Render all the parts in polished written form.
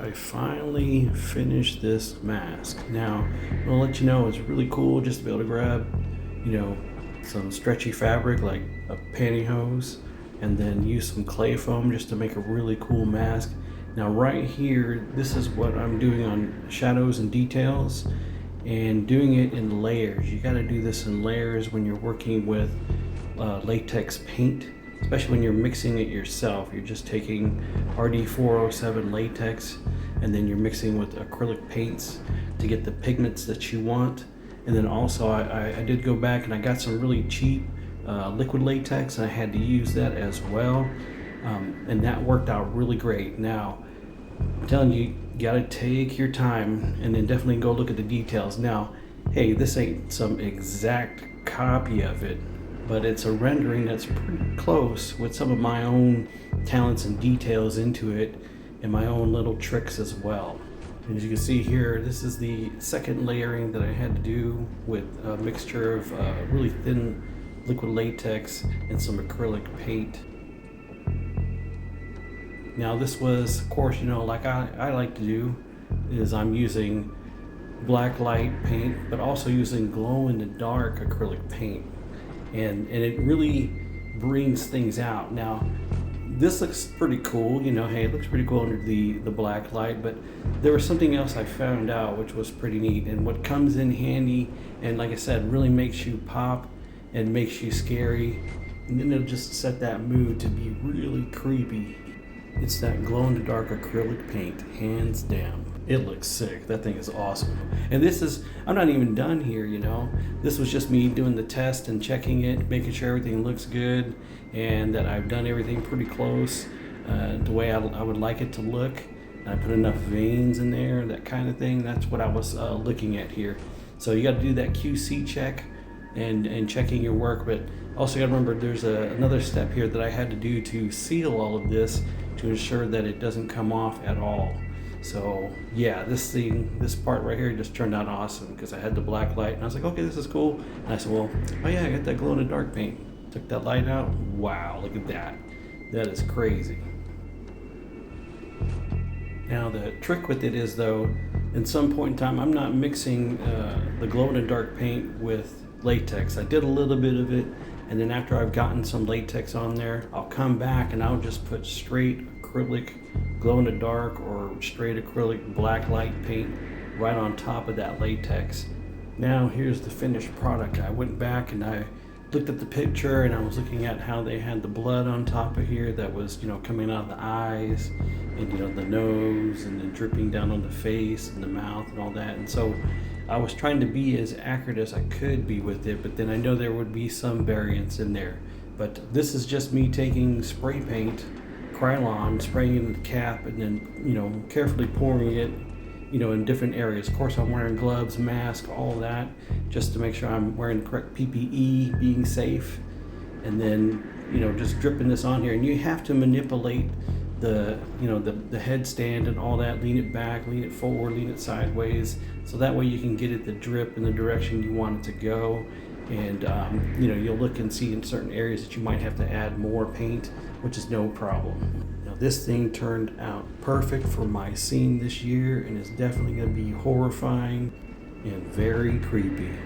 I finally finished this mask. Now, I'm gonna let you know it's really cool just to be able to grab, some stretchy fabric like a pantyhose and then use some clay foam just to make a really cool mask. Now right here, this is what I'm doing on shadows and details and doing it in layers. You gotta do this in layers when you're working with latex paint, especially when you're mixing it yourself. You're just taking RD407 latex and then you're mixing with acrylic paints to get the pigments that you want. And then also I did go back and I got some really cheap liquid latex and I had to use that as well. And that worked out really great. Now, I'm telling you, you gotta take your time and then definitely go look at the details. Now, hey, this ain't some exact copy of it, but it's a rendering that's pretty close with some of my own talents and details into it and my own little tricks as well. And as you can see here, this is the second layering that I had to do with a mixture of really thin liquid latex and some acrylic paint. Now this was, of course, like I like to do, is I'm using black light paint, but also using glow in the dark acrylic paint. And it really brings things out. Now, this looks pretty cool, hey, it looks pretty cool under the black light, but there was something else I found out which was pretty neat. And what comes in handy, and like I said, really makes you pop and makes you scary, and then it'll just set that mood to be really creepy. It's that glow in the dark acrylic paint, hands down. It looks sick. That thing is awesome. And this is, I'm not even done here, This was just me doing the test and checking it, making sure everything looks good and that I've done everything pretty close the way I would like it to look. I put enough veins in there, that kind of thing. That's what I was looking at here. So you got to do that QC check and checking your work, but also got to remember there's another step here that I had to do to seal all of this to ensure that it doesn't come off at all. So yeah, this part right here just turned out awesome because I had the black light and I was like, okay, this is cool. And I said, well, oh yeah, I got that glow in the dark paint. Took that light out. Wow, look at that. That is crazy. Now the trick with it is though, in some point in time, I'm not mixing the glow in the dark paint with latex. I did a little bit of it, and then after I've gotten some latex on there, I'll come back and I'll just put straight acrylic glow in the dark or straight acrylic black light paint right on top of that latex. Now here's the finished product. I went back and I looked at the picture and I was looking at how they had the blood on top of here that was coming out of the eyes and the nose and then dripping down on the face and the mouth and all that. And so I was trying to be as accurate as I could be with it, but then I know there would be some variance in there. But this is just me taking spray paint, Krylon, spraying it in the cap, and then carefully pouring it in different areas. Of course, I'm wearing gloves, mask, all that, just to make sure I'm wearing the correct PPE, being safe, and then just dripping this on here. And you have to manipulate the headstand and all that, lean it back, lean it forward, lean it sideways, so that way you can get it to drip in the direction you want it to go. And you'll look and see in certain areas that you might have to add more paint, which is no problem. Now this thing turned out perfect for my scene this year, and it's definitely going to be horrifying and very creepy.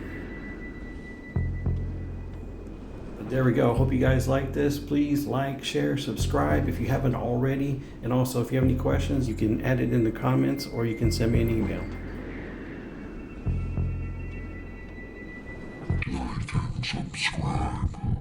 But there we go. Hope you guys like this. Please like, share, subscribe if you haven't already, and also if you have any questions, you can add it in the comments or you can send me an email. Like and subscribe.